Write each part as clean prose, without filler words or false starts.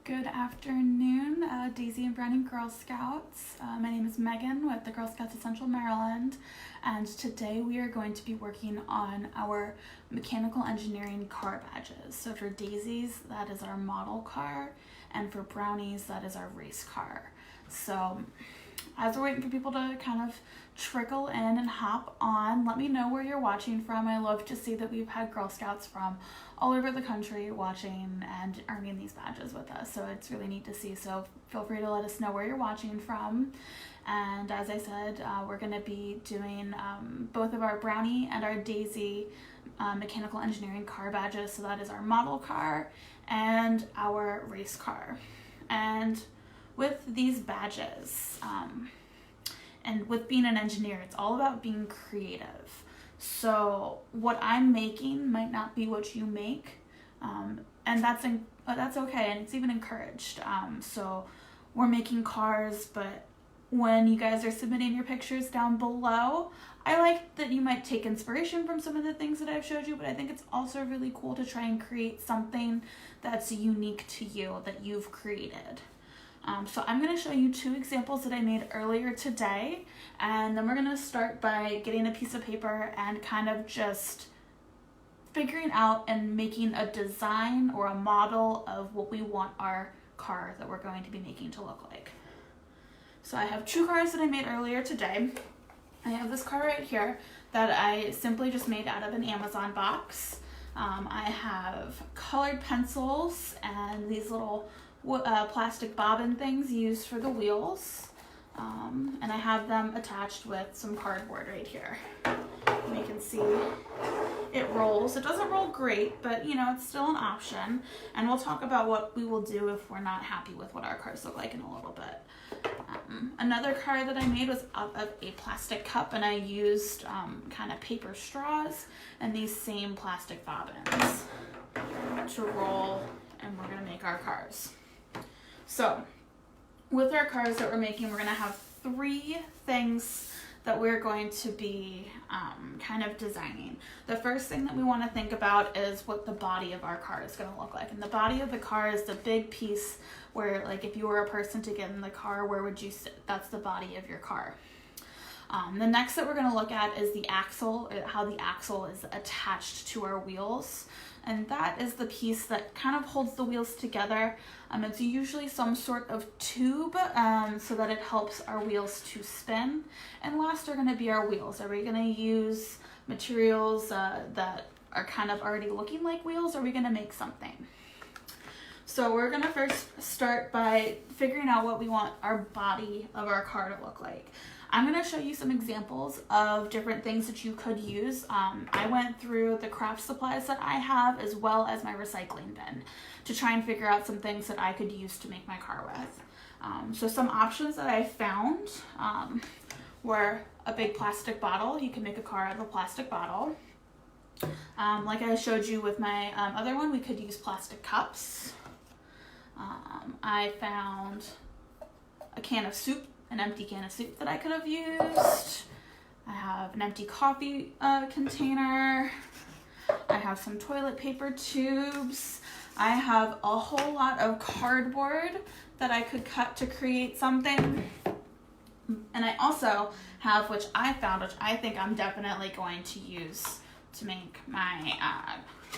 Good afternoon, Daisy and Brownie Girl Scouts. My name is Megan with the Girl Scouts of Central Maryland, and today we are going to be working on our mechanical engineering car badges. So for Daisy's, that is our model car, and for Brownie's, that is our race car. So as we're waiting for people to kind of trickle in and hop on, let me know where you're watching from. I love to see that we've had Girl Scouts from all over the country watching and earning these badges with us, so it's really neat to see. So feel free to let us know where you're watching from. And as I said, we're going to be doing both of our Brownie and our Daisy mechanical engineering car badges. So that is our model car and our race car. And with these badges, and with being an engineer, it's all about being creative. So what I'm making might not be what you make, and that's okay, and it's even encouraged. So we're making cars, but when you guys are submitting your pictures down below, I like that you might take inspiration from some of the things that I've showed you, but I think it's also really cool to try and create something that's unique to you, that you've created. So I'm going to show you two examples that I made earlier today, and then we're going to start by getting a piece of paper and kind of just figuring out and making a design or a model of what we want our car that we're going to be making to look like. So I have two cars that I made earlier today. I have this car right here that I simply just made out of an Amazon box. I have colored pencils and these little plastic bobbin things used for the wheels, and I have them attached with some cardboard right here. And you can see it rolls. It doesn't roll great, but you know, it's still an option, and we'll talk about what we will do if we're not happy with what our cars look like in a little bit. Another car that I made was out of a plastic cup, and I used kind of paper straws and these same plastic bobbins to roll, and we're going to make our cars. So with our cars that we're making, we're going to have three things that we're going to be kind of designing. The first thing that we want to think about is what the body of our car is going to look like. And the body of the car is the big piece where, like, if you were a person to get in the car, where would you sit? That's the body of your car. The next that we're going to look at is the axle, how the axle is attached to our wheels. And that is the piece that kind of holds the wheels together. It's usually some sort of tube so that it helps our wheels to spin. And last are going to be our wheels. Are we going to use materials that are kind of already looking like wheels, or are we going to make something? So we're going to first start by figuring out what we want our body of our car to look like. I'm going to show you some examples of different things that you could use. I went through the craft supplies that I have, as well as my recycling bin, to try and figure out some things that I could use to make my car with. So some options that I found were a big plastic bottle. You can make a car out of a plastic bottle. Like I showed you with my other one, we could use plastic cups. I found a can of soup, an empty can of soup that I could have used. I have an empty coffee container. I have some toilet paper tubes. I have a whole lot of cardboard that I could cut to create something. And I also have, which I found, which I think I'm definitely going to use to make my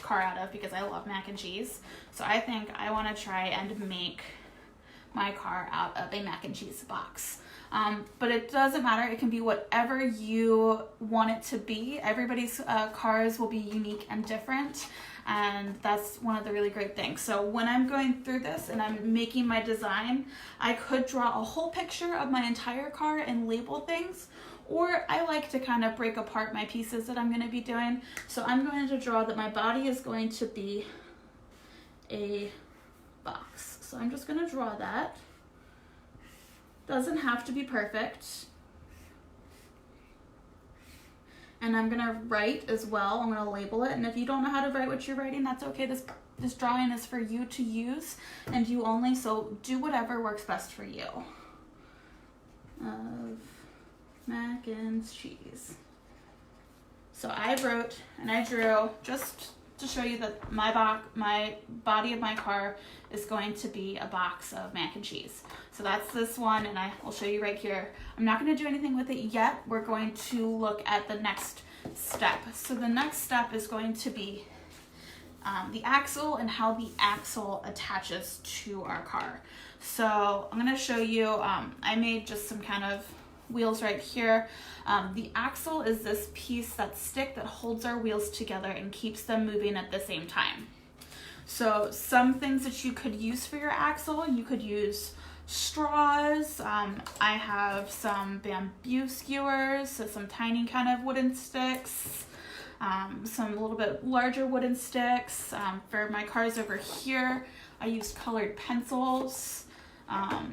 car out of, because I love mac and cheese. So I think I want to try and make my car out of a mac and cheese box. But it doesn't matter. It can be whatever you want it to be. Everybody's cars will be unique and different, and that's one of the really great things. So when I'm going through this and I'm making my design, I could draw a whole picture of my entire car and label things, or I like to kind of break apart my pieces that I'm going to be doing. So I'm going to draw that my body is going to be a box. So I'm just going to draw that. Doesn't have to be perfect. And I'm going to write as well. I'm going to label it. And if you don't know how to write what you're writing, that's okay. This drawing is for you to use and you only. So do whatever works best for you. Mac and cheese. So I wrote and I drew just to show you that my body of my car is going to be a box of mac and cheese. So that's this one, and I will show you right here. I'm not going to do anything with it yet. We're going to look at the next step. So the next step is going to be the axle and how the axle attaches to our car. So I'm going to show you, I made just some kind of wheels right here. The axle is this piece, that stick that holds our wheels together and keeps them moving at the same time. So some things that you could use for your axle, you could use straws. I have some bamboo skewers, so some tiny kind of wooden sticks, some a little bit larger wooden sticks. For my cars over here, I used colored pencils.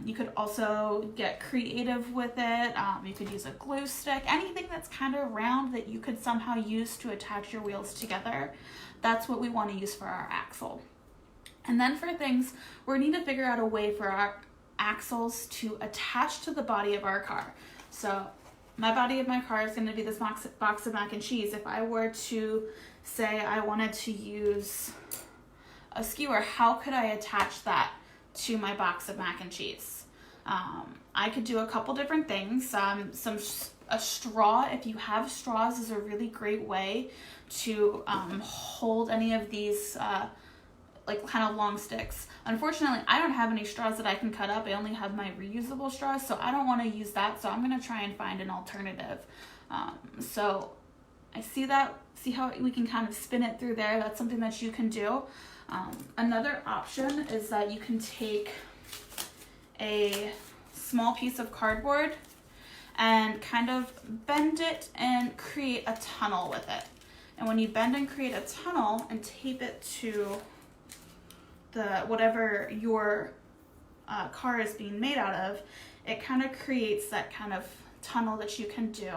You could also get creative with it. You could use a glue stick, anything that's kind of round that you could somehow use to attach your wheels together. That's what we want to use for our axle. And then for things, we need to figure out a way for our axles to attach to the body of our car. So my body of my car is going to be this box of mac and cheese. If I were to say I wanted to use a skewer, how could I attach that to my box of mac and cheese? I could do a couple different things. A straw, if you have straws, is a really great way to hold any of these like kind of long sticks. Unfortunately, I don't have any straws that I can cut up. I only have my reusable straws, so I don't want to use that. So I'm going to try and find an alternative. So I see how we can kind of spin it through there. That's something that you can do. Another option is that you can take a small piece of cardboard and kind of bend it and create a tunnel with it. And when you bend and create a tunnel and tape it to whatever your car is being made out of, it kind of creates that kind of tunnel that you can do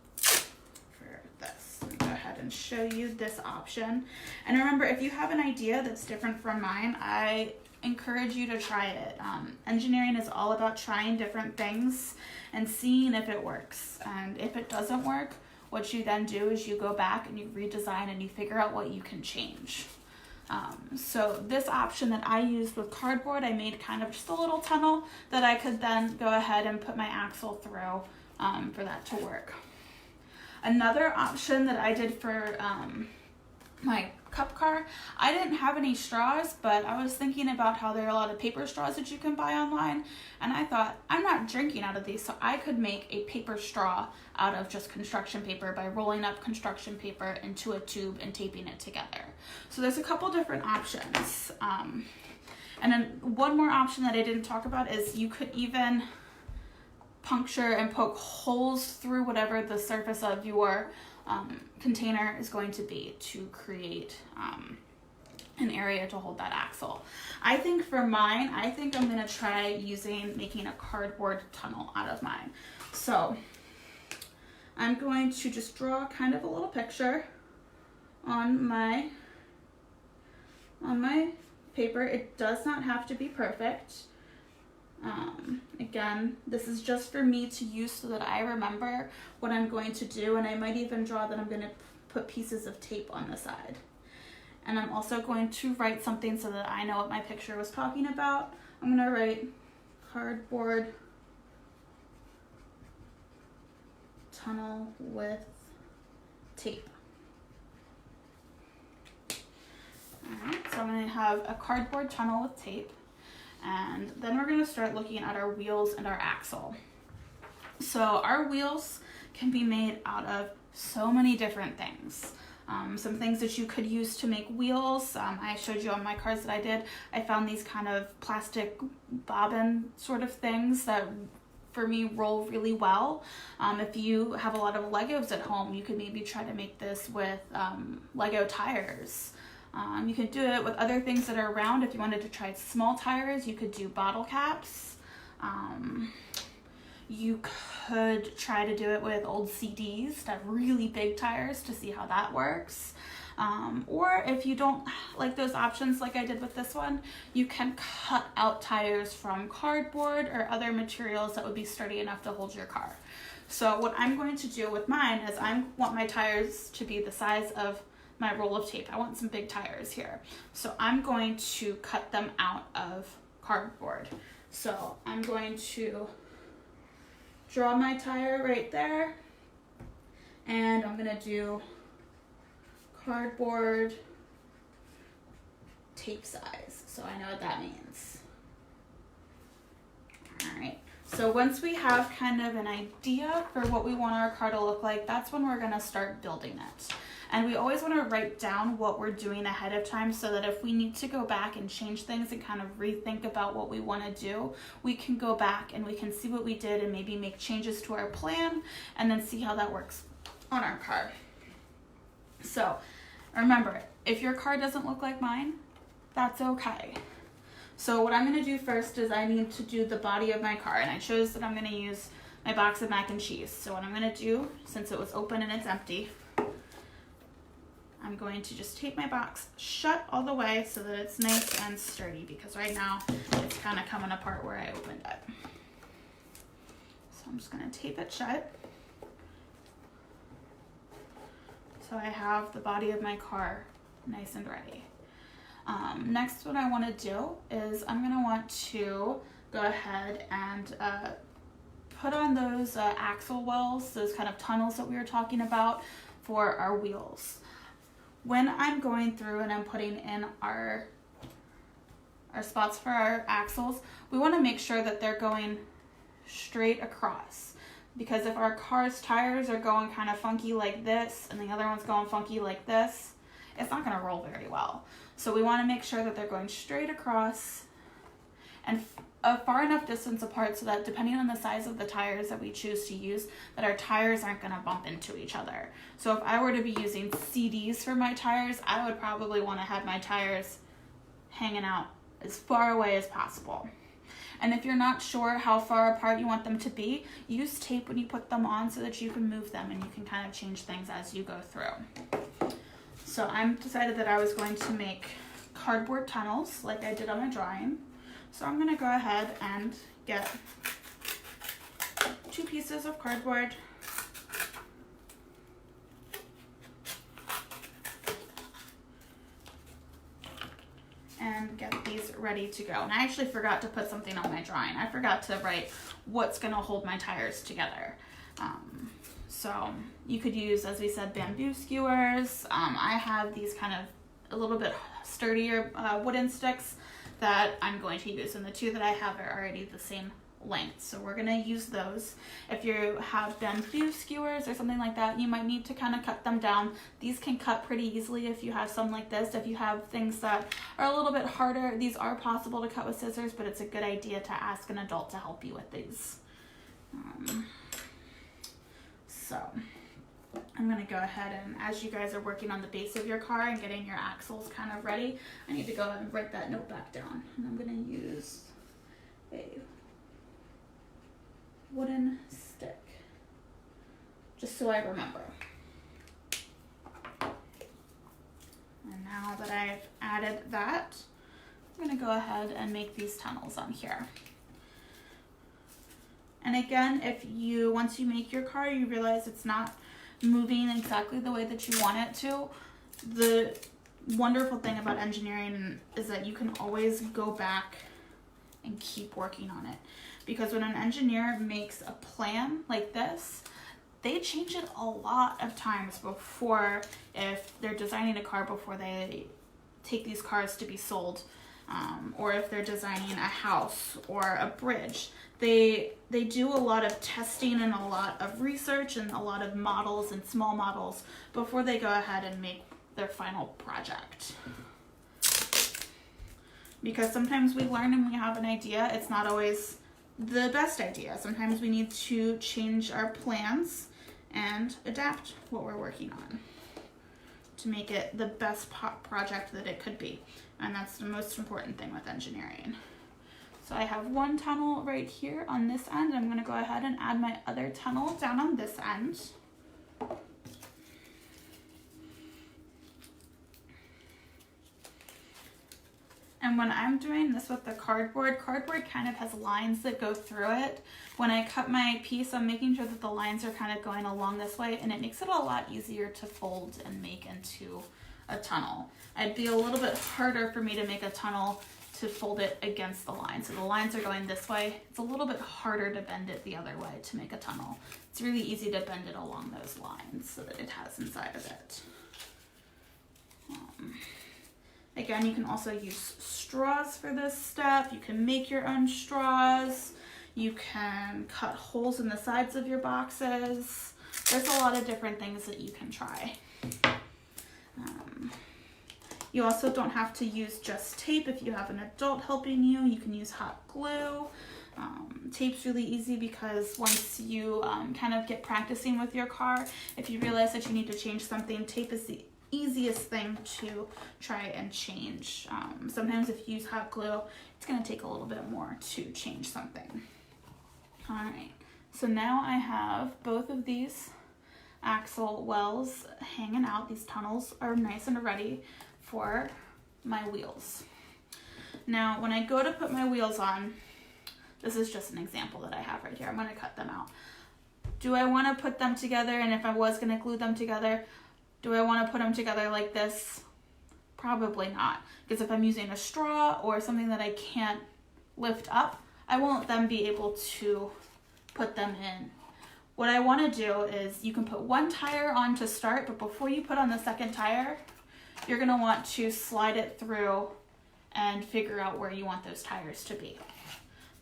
for this. Let me go ahead and show you this option. And remember, if you have an idea that's different from mine, I encourage you to try it. Engineering is all about trying different things and seeing if it works. And if it doesn't work, what you then do is you go back and you redesign and you figure out what you can change. So this option that I used with cardboard, I made kind of just a little tunnel that I could then go ahead and put my axle through for that to work. Another option that I did for my cup car, I didn't have any straws, but I was thinking about how there are a lot of paper straws that you can buy online, and I thought, I'm not drinking out of these, so I could make a paper straw out of just construction paper by rolling up construction paper into a tube and taping it together. So there's a couple different options. And then one more option that I didn't talk about is you could even puncture and poke holes through whatever the surface of your container is going to be to create an area to hold that axle. I think for mine, I'm going to try making a cardboard tunnel out of mine. So I'm going to just draw kind of a little picture on my paper. It does not have to be perfect. Again, this is just for me to use so that I remember what I'm going to do, and I might even draw that I'm going to put pieces of tape on the side. And I'm also going to write something so that I know what my picture was talking about. I'm going to write cardboard tunnel with tape. Alright, so I'm going to have a cardboard tunnel with tape. And then we're going to start looking at our wheels and our axle. So our wheels can be made out of so many different things. Some things that you could use to make wheels. I showed you on my cars that I did. I found these kind of plastic bobbin sort of things that for me roll really well. If you have a lot of Legos at home, you could maybe try to make this with Lego tires. You could do it with other things that are round. If you wanted to try small tires, you could do bottle caps. You could try to do it with old CDs to have really big tires to see how that works. Or if you don't like those options like I did with this one, you can cut out tires from cardboard or other materials that would be sturdy enough to hold your car. So what I'm going to do with mine is I want my tires to be the size of my roll of tape. I want some big tires here. So I'm going to cut them out of cardboard. So I'm going to draw my tire right there, and I'm gonna do cardboard tape size, so I know what that means. All right, so once we have kind of an idea for what we want our car to look like, that's when we're gonna start building it. And we always want to write down what we're doing ahead of time so that if we need to go back and change things and kind of rethink about what we want to do, we can go back and we can see what we did and maybe make changes to our plan and then see how that works on our car. So remember, if your car doesn't look like mine, that's okay. So what I'm going to do first is I need to do the body of my car, and I chose that I'm going to use my box of mac and cheese. So what I'm going to do, since it was open and it's empty, I'm going to just tape my box shut all the way so that it's nice and sturdy, because right now it's kind of coming apart where I opened it. So I'm just going to tape it shut. So I have the body of my car nice and ready. Next, what I want to do is I'm going to want to go ahead and put on those axle wells, those kind of tunnels that we were talking about for our wheels. When I'm going through and I'm putting in our spots for our axles, we want to make sure that they're going straight across. Because if our car's tires are going kind of funky like this and the other one's going funky like this, it's not going to roll very well. So we want to make sure that they're going straight across and far enough distance apart so that depending on the size of the tires that we choose to use, that our tires aren't going to bump into each other. So if I were to be using CDs for my tires, I would probably want to have my tires hanging out as far away as possible. And if you're not sure how far apart you want them to be, use tape when you put them on so that you can move them and you can kind of change things as you go through. So I decided that I was going to make cardboard tunnels like I did on my drawing. So I'm going to go ahead and get 2 pieces of cardboard and get these ready to go. And I actually forgot to put something on my drawing. I forgot to write what's going to hold my tires together. So you could use, as we said, bamboo skewers. I have these kind of a little bit sturdier wooden sticks that I'm going to use, and the 2 that I have are already the same length, so we're going to use those. If you have bamboo skewers or something like that, you might need to kind of cut them down. These can cut pretty easily if you have some like this. If you have things that are a little bit harder, these are possible to cut with scissors, but it's a good idea to ask an adult to help you with these. So I'm going to go ahead and, as you guys are working on the base of your car and getting your axles kind of ready, I need to go ahead and write that note back down. And I'm going to use a wooden stick, just so I remember. And now that I've added that, I'm going to go ahead and make these tunnels on here. And again, if you, once you make your car, you realize it's not moving exactly the way that you want it to, the wonderful thing about engineering is that you can always go back and keep working on it. Because when an engineer makes a plan like this, they change it a lot of times before, if they're designing a car before they take these cars to be sold, or if they're designing a house or a bridge. They do a lot of testing and a lot of research and a lot of models and small models before they go ahead and make their final project. Because sometimes we learn and we have an idea, it's not always the best idea. Sometimes we need to change our plans and adapt what we're working on to make it the best project that it could be. And that's the most important thing with engineering. So I have one tunnel right here on this end. I'm going to go ahead and add my other tunnel down on this end. And when I'm doing this with the cardboard kind of has lines that go through it. When I cut my piece, I'm making sure that the lines are kind of going along this way, and it makes it a lot easier to fold and make into a tunnel. It'd be a little bit harder for me to make a tunnel to fold it against the line. So the lines are going this way. It's a little bit harder to bend it the other way to make a tunnel. It's really easy to bend it along those lines so that it has inside of it. Again, you can also use straws for this step. You can make your own straws. You can cut holes in the sides of your boxes. There's a lot of different things that you can try. You also don't have to use just tape. If you have an adult helping you, you can use hot glue. Tape's really easy because once you kind of get practicing with your car, if you realize that you need to change something, tape is the easiest thing to try and change. Sometimes if you use hot glue, it's going to take a little bit more to change something. All right, so now I have both of these axle wells hanging out. These tunnels are nice and ready for my wheels. Now, when I go to put my wheels on, this is just an example that I have right here. I'm going to cut them out. Do I want to put them together? And if I was going to glue them together, do I want to put them together like this? Probably not. Because if I'm using a straw or something that I can't lift up, I won't then be able to put them in. What I want to do is you can put one tire on to start, but before you put on the second tire, you're going to want to slide it through and figure out where you want those tires to be.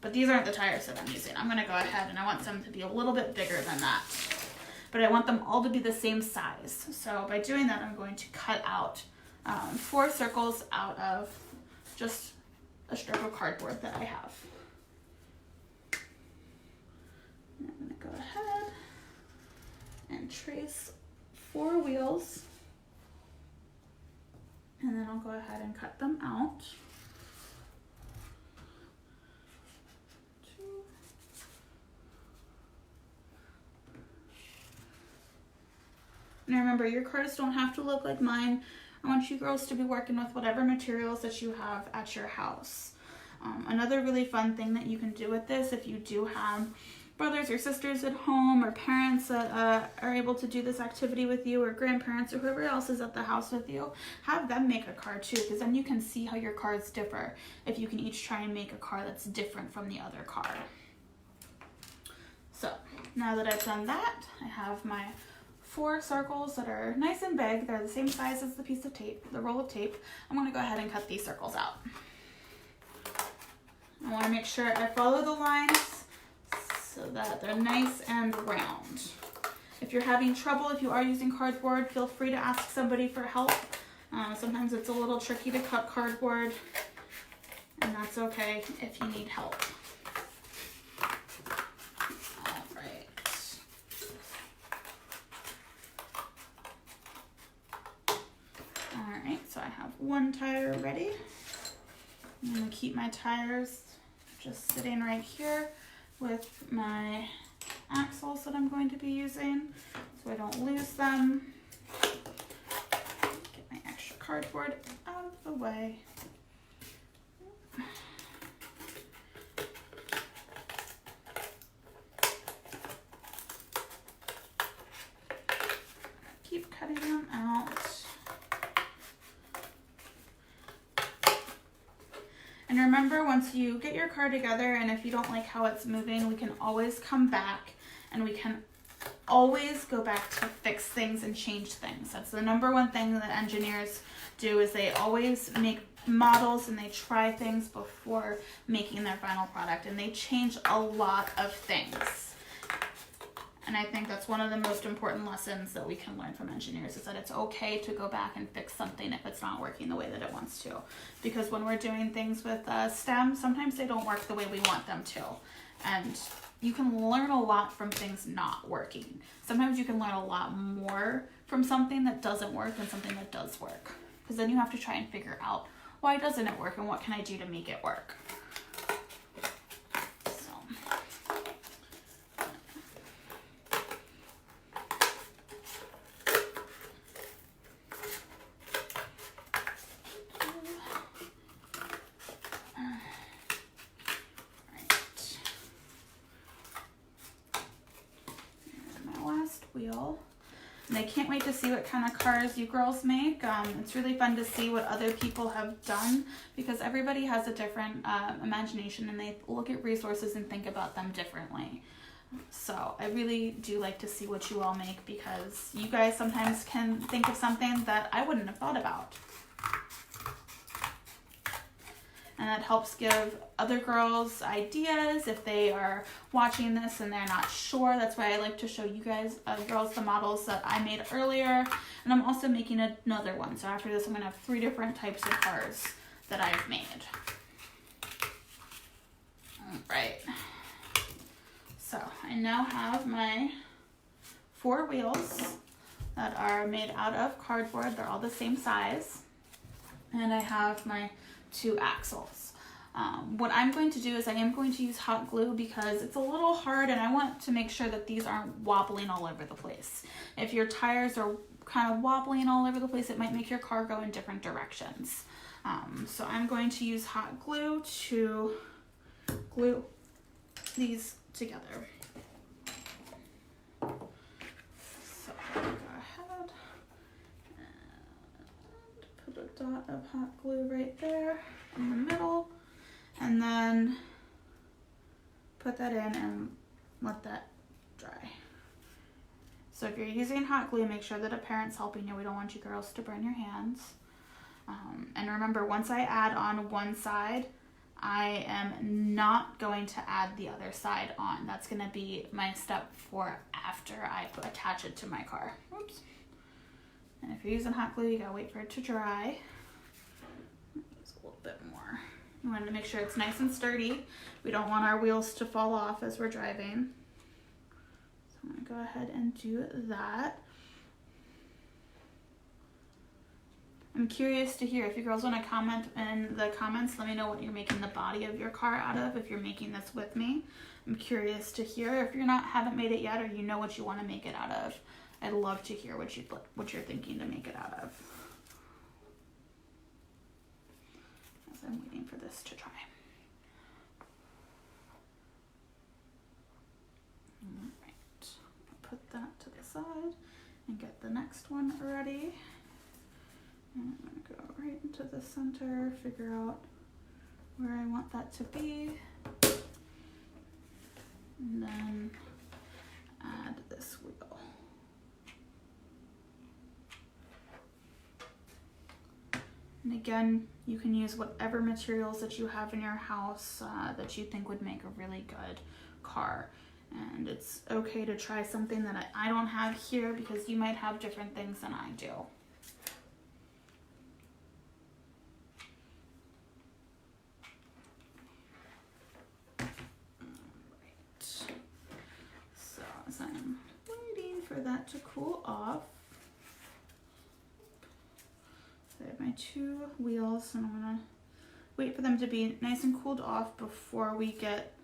But these aren't the tires that I'm using. I'm going to go ahead and I want them to be a little bit bigger than that. But I want them all to be the same size. So by doing that, I'm going to cut out 4 circles out of just a strip of cardboard that I have. And I'm going to go ahead and trace 4 wheels. And then I'll go ahead and cut them out. 2. And remember, your cards don't have to look like mine. I want you girls to be working with whatever materials that you have at your house. Another really fun thing that you can do with this, if you do have brothers or sisters at home or parents that are able to do this activity with you, or grandparents or whoever else is at the house with you, have them make a card too, because then you can see how your cards differ if you can each try and make a card that's different from the other card. So now that I've done that, I have my 4 circles that are nice and big. They're the same size as the piece of tape, the roll of tape. I'm going to go ahead and cut these circles out. I want to make sure I follow the lines so that they're nice and round. If you're having trouble, if you are using cardboard, feel free to ask somebody for help. Sometimes it's a little tricky to cut cardboard, and that's okay if you need help. All right. All right, so I have 1 tire ready. I'm going to keep my tires just sitting right here with my axles that I'm going to be using so I don't lose them. Get my extra cardboard out of the way. Keep cutting them out. And remember, once you get your card together, and if you don't like how it's moving, we can always come back and we can always go back to fix things and change things. That's the #1 thing that engineers do, is they always make models and they try things before making their final product, and they change a lot of things. And I think that's one of the most important lessons that we can learn from engineers, is that it's okay to go back and fix something if it's not working the way that it wants to. Because when we're doing things with STEM, sometimes they don't work the way we want them to. And you can learn a lot from things not working. Sometimes you can learn a lot more from something that doesn't work than something that does work. Because then you have to try and figure out, why doesn't it work and what can I do to make it work? Wheel. And I can't wait to see what kind of cars you girls make. It's really fun to see what other people have done because everybody has a different imagination and they look at resources and think about them differently. So I really do like to see what you all make because you guys sometimes can think of something that I wouldn't have thought about. And that helps give other girls ideas if they are watching this and they're not sure. That's why I like to show you guys, girls, the models that I made earlier. And I'm also making another one. So after this, I'm going to have 3 different types of cars that I've made. All right. So I now have my 4 wheels that are made out of cardboard. They're all the same size. And I have my 2 axles. What I'm going to do is I am going to use hot glue because it's a little hard and I want to make sure that these aren't wobbling all over the place. If your tires are kind of wobbling all over the place, it might make your car go in different directions. So I'm going to use hot glue to glue these together. So go ahead and put a dot of hot glue right there in the middle, and then put that in and let that dry. So if you're using hot glue, make sure that a parent's helping you. We don't want you girls to burn your hands. And remember, once I add on one side, I am not going to add the other side on. That's going to be my step for after I attach it to my car. Oops. And if you're using hot glue, you gotta wait for it to dry. Use a little bit more. You want to make sure it's nice and sturdy. We don't want our wheels to fall off as we're driving. So I'm gonna go ahead and do that. I'm curious to hear if you girls want to comment in the comments. Let me know what you're making the body of your car out of if you're making this with me. I'm curious to hear if you're haven't made it yet or you know what you want to make it out of. I'd love to hear what you're thinking to make it out of. As I'm waiting for this to dry. All right, put that to the side and get the next one ready. And I'm going to go right into the center, figure out where I want that to be, and then add this wheel. And again, you can use whatever materials that you have in your house that you think would make a really good car. And it's okay to try something that I don't have here because you might have different things than I do. So I'm waiting for that to cool off. So I have my 2 wheels and I'm gonna wait for them to be nice and cooled off before we get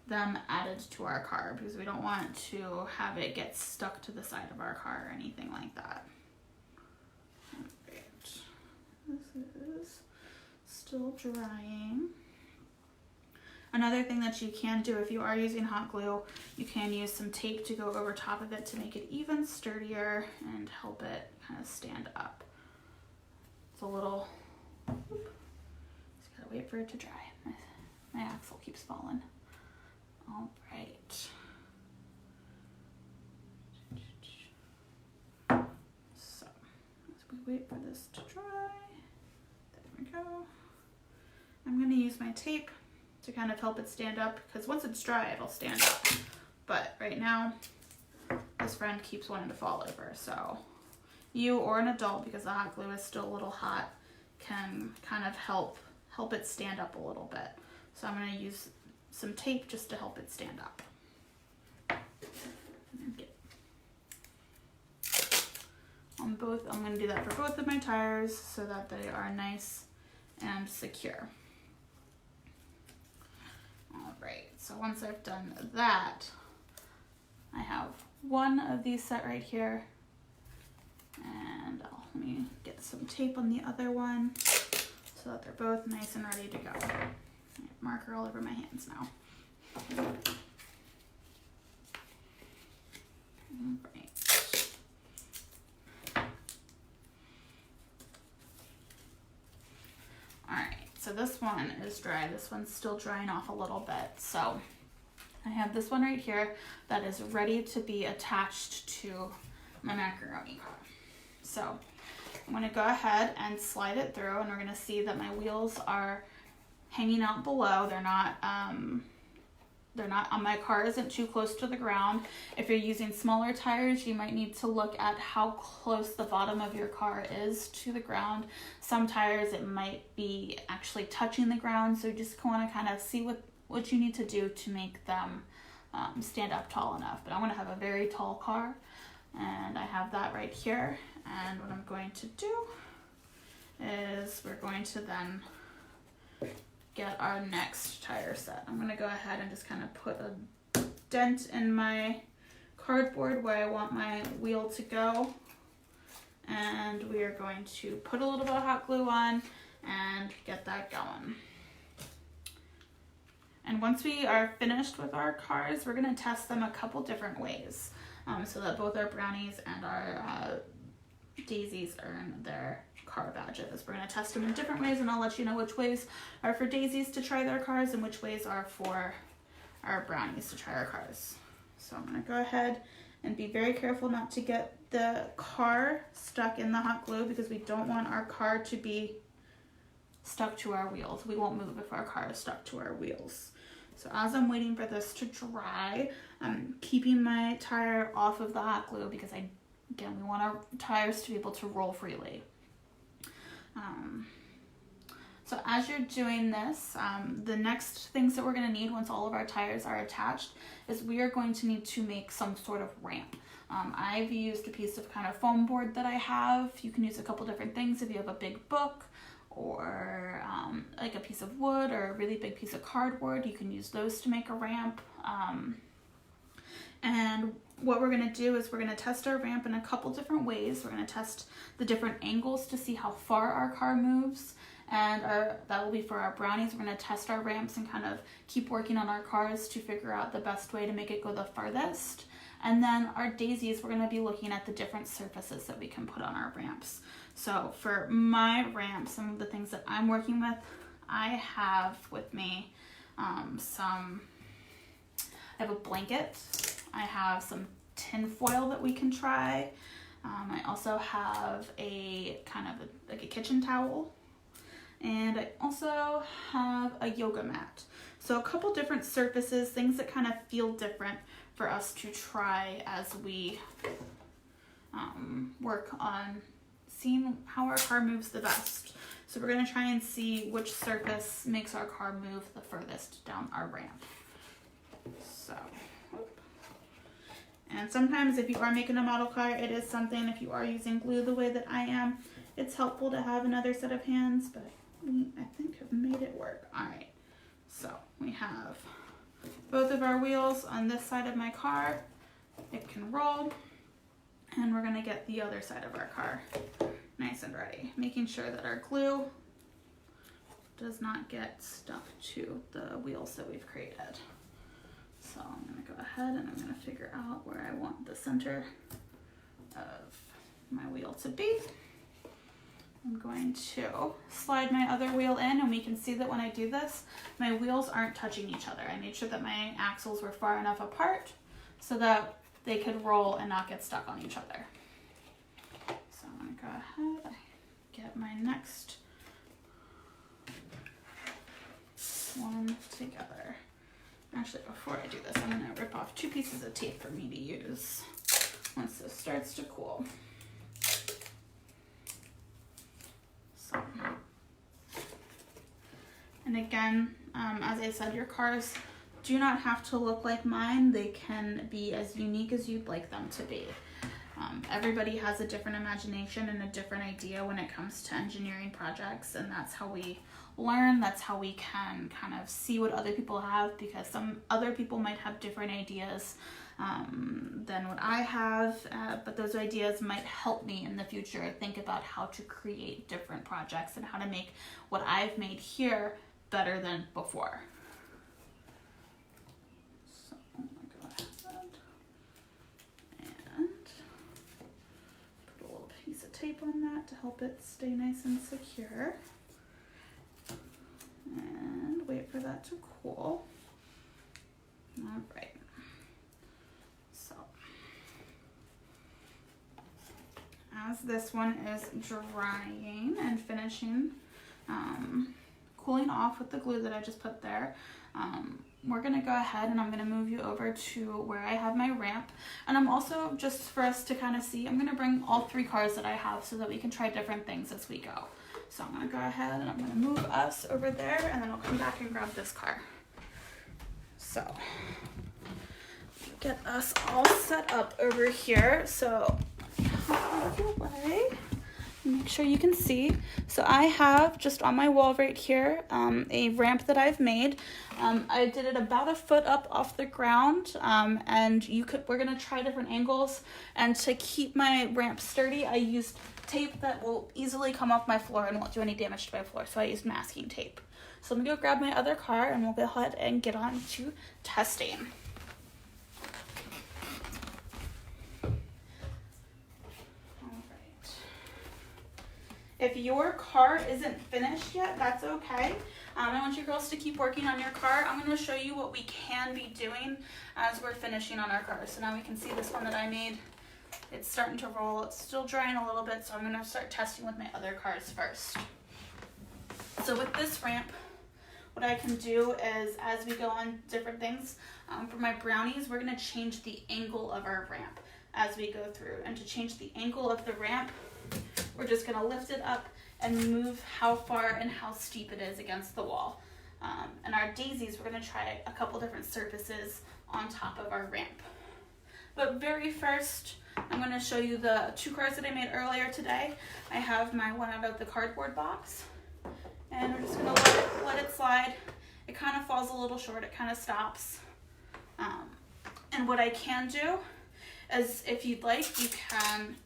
them added to our car because we don't want to have it get stuck to the side of our car or anything like that. Alright, this is still drying. Another thing that you can do if you are using hot glue, you can use some tape to go over top of it to make it even sturdier and help it kind of stand up. It's a little, just gotta wait for it to dry. My axle keeps falling. All right. So, as we wait for this to dry, there we go. I'm gonna use my tape to kind of help it stand up because once it's dry it'll stand up, but right now this friend keeps wanting to fall over, so you or an adult, because the hot glue is still a little hot, can kind of help it stand up a little bit. So I'm going to use some tape just to help it stand up. I'm going to do that for both of my tires so that they are nice and secure. Alright, so once I've done that, I have one of these set right here, and let me get some tape on the other one so that they're both nice and ready to go. Marker all over my hands now. Alright. so this one is dry. This one's still drying off a little bit. So I have this one right here that is ready to be attached to my macaroni. So I'm gonna go ahead and slide it through, and we're gonna see that my wheels are hanging out below. They're not on, my car isn't too close to the ground. If you're using smaller tires, you might need to look at how close the bottom of your car is to the ground. Some tires, it might be actually touching the ground, so you just want to kind of see what you need to do to make them stand up tall enough. But I'm going to have a very tall car, and I have that right here. And what I'm going to do is we're going to then get our next tire set. I'm going to go ahead and just kind of put a dent in my cardboard where I want my wheel to go. And we are going to put a little bit of hot glue on and get that going. And once we are finished with our cars, we're going to test them a couple different ways so that both our brownies and our daisies earn their car badges. We're going to test them in different ways, and I'll let you know which ways are for daisies to try their cars and which ways are for our brownies to try our cars. So I'm going to go ahead and be very careful not to get the car stuck in the hot glue, because we don't want our car to be stuck to our wheels. We won't move if our car is stuck to our wheels. So as I'm waiting for this to dry, I'm keeping my tire off of the hot glue because again, we want our tires to be able to roll freely. So as you're doing this, the next things that we're going to need once all of our tires are attached is we are going to need to make some sort of ramp. I've used a piece of kind of foam board that I have. You can use a couple different things if you have a big book or like a piece of wood or a really big piece of cardboard. You can use those to make a ramp. And what we're going to do is we're going to test our ramp in a couple different ways. We're going to test the different angles to see how far our car moves, and that will be for our brownies. We're going to test our ramps and kind of keep working on our cars to figure out the best way to make it go the farthest. And then our daisies, we're going to be looking at the different surfaces that we can put on our ramps. So for my ramp, some of the things that I'm working with, I have with me I have a blanket. I have some tin foil that we can try. I also have a kind of like a kitchen towel. And I also have a yoga mat. So a couple different surfaces, things that kind of feel different for us to try as we work on seeing how our car moves the best. So we're going to try and see which surface makes our car move the furthest down our ramp. So, and sometimes if you are making a model car, it is something, if you are using glue the way that I am, it's helpful to have another set of hands, but we, I think, have made it work. All right, so we have both of our wheels on this side of my car. It can roll, and we're gonna get the other side of our car nice and ready, making sure that our glue does not get stuck to the wheels that we've created. So I'm gonna go ahead and I'm gonna figure out where I want the center of my wheel to be. I'm going to slide my other wheel in, and we can see that when I do this, my wheels aren't touching each other. I made sure that my axles were far enough apart so that they could roll and not get stuck on each other. So I'm gonna go ahead, get my next one together. Actually, before I do this, I'm gonna rip off 2 pieces of tape for me to use once this starts to cool. So, and again, as I said, your cars do not have to look like mine. They can be as unique as you'd like them to be. Everybody has a different imagination and a different idea when it comes to engineering projects, and that's how we learn. That's how we can kind of see what other people have, because some other people might have different ideas than what I have, but those ideas might help me in the future think about how to create different projects and how to make what I've made here better than before. So I'm gonna go ahead and put a little piece of tape on that to help it stay nice and secure. wait for that to cool. All right. So as this one is drying and finishing, cooling off with the glue that I just put there, we're gonna go ahead and I'm gonna move you over to where I have my ramp. And I'm also, just for us to kind of see, I'm gonna bring all 3 cars that I have so that we can try different things as we go. So I'm gonna go ahead and I'm gonna move us over there, and then I'll come back and grab this car. So get us all set up over here. So out of your way. Make sure you can see. So I have just on my wall right here a ramp that I've made. I did it about a foot up off the ground, and we're gonna try different angles. And to keep my ramp sturdy, I used tape that will easily come off my floor and won't do any damage to my floor. So I used masking tape. So I'm gonna go grab my other car and we'll go ahead and get on to testing. If your car isn't finished yet, that's okay. I want you girls to keep working on your car. I'm going to show you what we can be doing as we're finishing on our car. So now we can see this one that I made. It's starting to roll. It's still drying a little bit, so I'm going to start testing with my other cars first. So with this ramp, what I can do is, as we go on different things, for my brownies, we're going to change the angle of our ramp as we go through. And to change the angle of the ramp, we're just going to lift it up and move how far and how steep it is against the wall. And our daisies, we're going to try a couple different surfaces on top of our ramp. But very first, I'm going to show you the 2 cars that I made earlier today. I have my one out of the cardboard box, and we're just going to let it slide. It kind of falls a little short. It kind of stops. And what I can do is, if you'd like, you can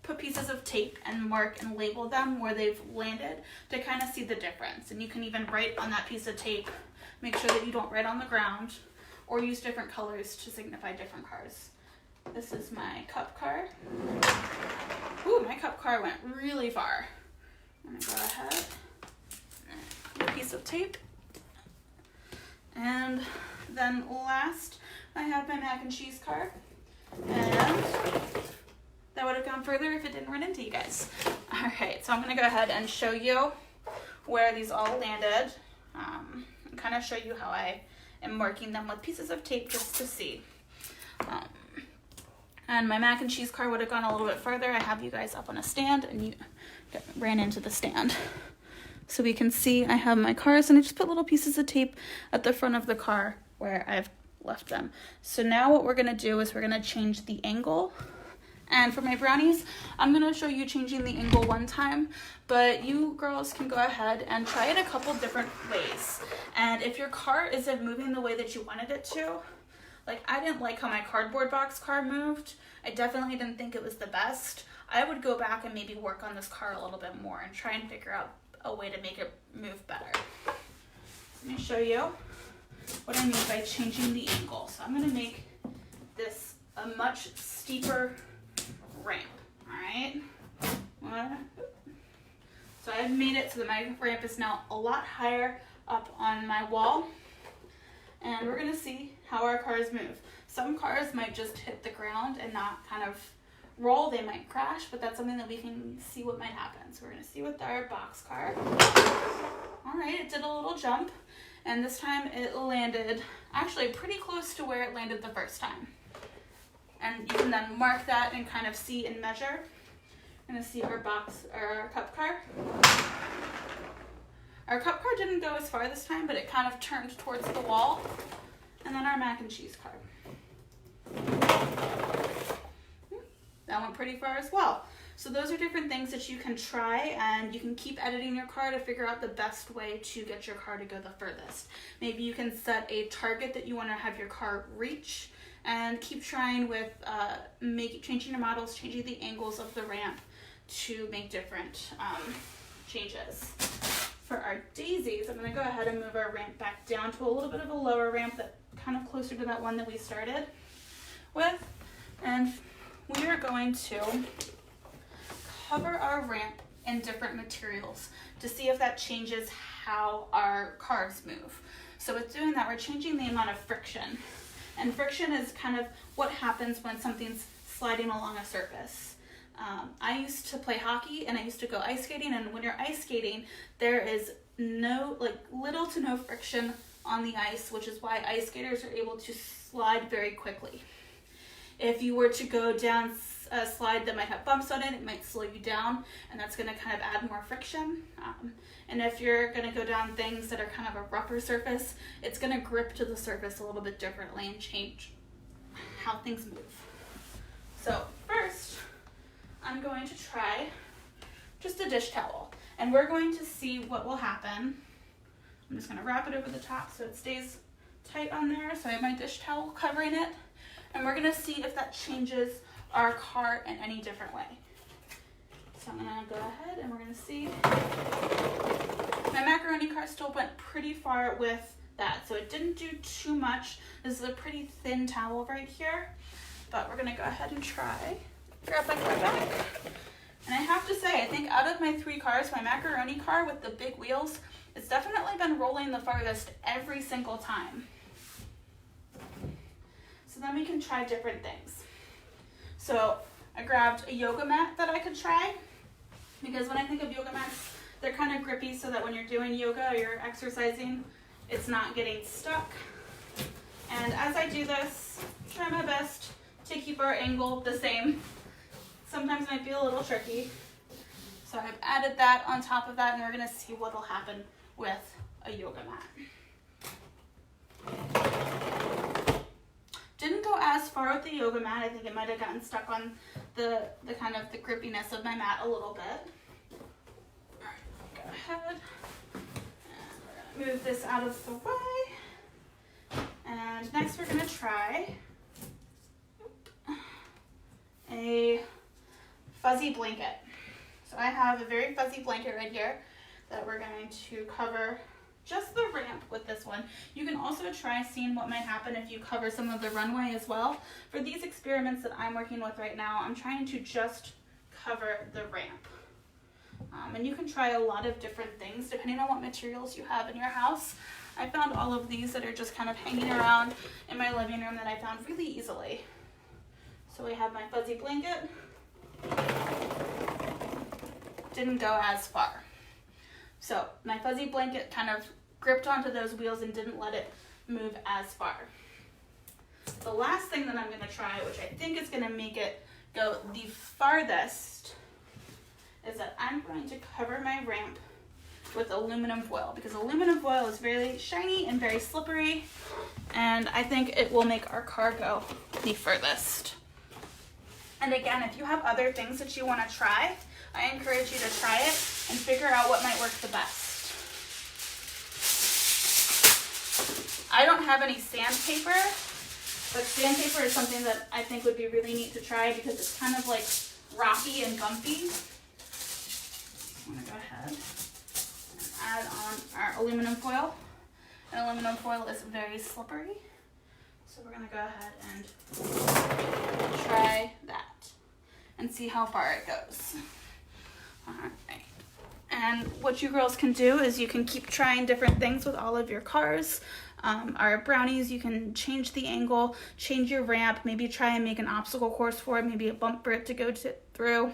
put pieces of tape and mark and label them where they've landed to kind of see the difference. And you can even write on that piece of tape, make sure that you don't write on the ground, or use different colors to signify different cars. This is my cup car. Ooh, my cup car went really far. I'm gonna go ahead, a piece of tape. And then last, I have my mac and cheese car. And that would have gone further if it didn't run into you guys. All right, so I'm gonna go ahead and show you where these all landed, and kind of show you how I am marking them with pieces of tape just to see. And my mac and cheese car would have gone a little bit further. I have you guys up on a stand, and you ran into the stand. So we can see I have my cars, and I just put little pieces of tape at the front of the car where I've left them. So now what we're gonna do is we're gonna change the angle. And for my brownies, I'm going to show you changing the angle one time, but you girls can go ahead and try it a couple different ways. And if your car isn't moving the way that you wanted it to, like I didn't like how my cardboard box car moved, I definitely didn't think it was the best, I would go back and maybe work on this car a little bit more and try and figure out a way to make it move better. Let me show you what I mean by changing the angle. So I'm going to make this a much steeper ramp. All right. So I've made it so that my ramp is now a lot higher up on my wall. And we're gonna see how our cars move. Some cars might just hit the ground and not kind of roll. They might crash, but that's something that we can see what might happen. So we're gonna see with our box car. All right, it did a little jump, and this time it landed actually pretty close to where it landed the first time. And you can then mark that and kind of see and measure. I'm gonna see our cup car. Our cup car didn't go as far this time, but it kind of turned towards the wall. And then our mac and cheese car. That went pretty far as well. So those are different things that you can try, and you can keep editing your car to figure out the best way to get your car to go the furthest. Maybe you can set a target that you want to have your car reach, and keep trying with changing your models, changing the angles of the ramp to make different changes. For our daisies, I'm going to go ahead and move our ramp back down to a little bit of a lower ramp, that kind of closer to that one that we started with. And we are going to cover our ramp in different materials to see if that changes how our cars move. So with doing that, we're changing the amount of friction. And friction is kind of what happens when something's sliding along a surface. I used to play hockey and I used to go ice skating, and when you're ice skating, there is little to no friction on the ice, which is why ice skaters are able to slide very quickly. If you were to go down a slide that might have bumps on it might slow you down, and that's going to kind of add more friction. And if you're going to go down things that are kind of a rougher surface, it's going to grip to the surface a little bit differently and change how things move. So first, I'm going to try just a dish towel, and we're going to see what will happen. I'm just going to wrap it over the top so it stays tight on there. So I have my dish towel covering it, and we're going to see if that changes our car in any different way. So I'm going to go ahead and we're going to see. My macaroni car still went pretty far with that, so it didn't do too much. This is a pretty thin towel right here, but we're going to go ahead and try. Grab my car back. And I have to say, I think out of my 3 cars, my macaroni car with the big wheels, it's definitely been rolling the farthest every single time. So then we can try different things. So I grabbed a yoga mat that I could try, because when I think of yoga mats, they're kind of grippy so that when you're doing yoga or you're exercising, it's not getting stuck. And as I do this, try my best to keep our angle the same. Sometimes it might be a little tricky. So I've added that on top of that, and we're gonna see what'll happen with a yoga mat. Didn't go as far with the yoga mat. I think it might have gotten stuck on the kind of the grippiness of my mat a little bit. All right, go ahead. And we're gonna move this out of the way. And next we're gonna try a fuzzy blanket. So I have a very fuzzy blanket right here that we're going to cover just the ramp with this one. You can also try seeing what might happen if you cover some of the runway as well. For these experiments that I'm working with right now, I'm trying to just cover the ramp. And you can try a lot of different things depending on what materials you have in your house. I found all of these that are just kind of hanging around in my living room that I found really easily. So I have my fuzzy blanket. Didn't go as far. So my fuzzy blanket kind of gripped onto those wheels and didn't let it move as far. The last thing that I'm going to try, which I think is going to make it go the farthest, is that I'm going to cover my ramp with aluminum foil, because aluminum foil is very shiny and very slippery, and I think it will make our car go the furthest. And again, if you have other things that you want to try, I encourage you to try it and figure out what might work the best. I don't have any sandpaper, but sandpaper is something that I think would be really neat to try because it's kind of like rocky and bumpy. I'm going to go ahead and add on our aluminum foil. And aluminum foil is very slippery. So we're going to go ahead and try that and see how far it goes. All right. And what you girls can do is you can keep trying different things with all of your cars. Our brownies, you can change the angle, change your ramp, maybe try and make an obstacle course for it, maybe a bump for it to go through.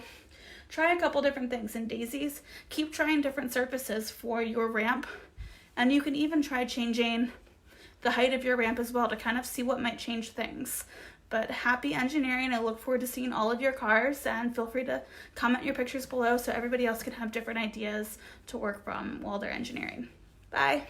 Try a couple different things. In daisies, keep trying different surfaces for your ramp. And you can even try changing the height of your ramp as well to kind of see what might change things. But happy engineering. I look forward to seeing all of your cars, and feel free to comment your pictures below so everybody else can have different ideas to work from while they're engineering. Bye.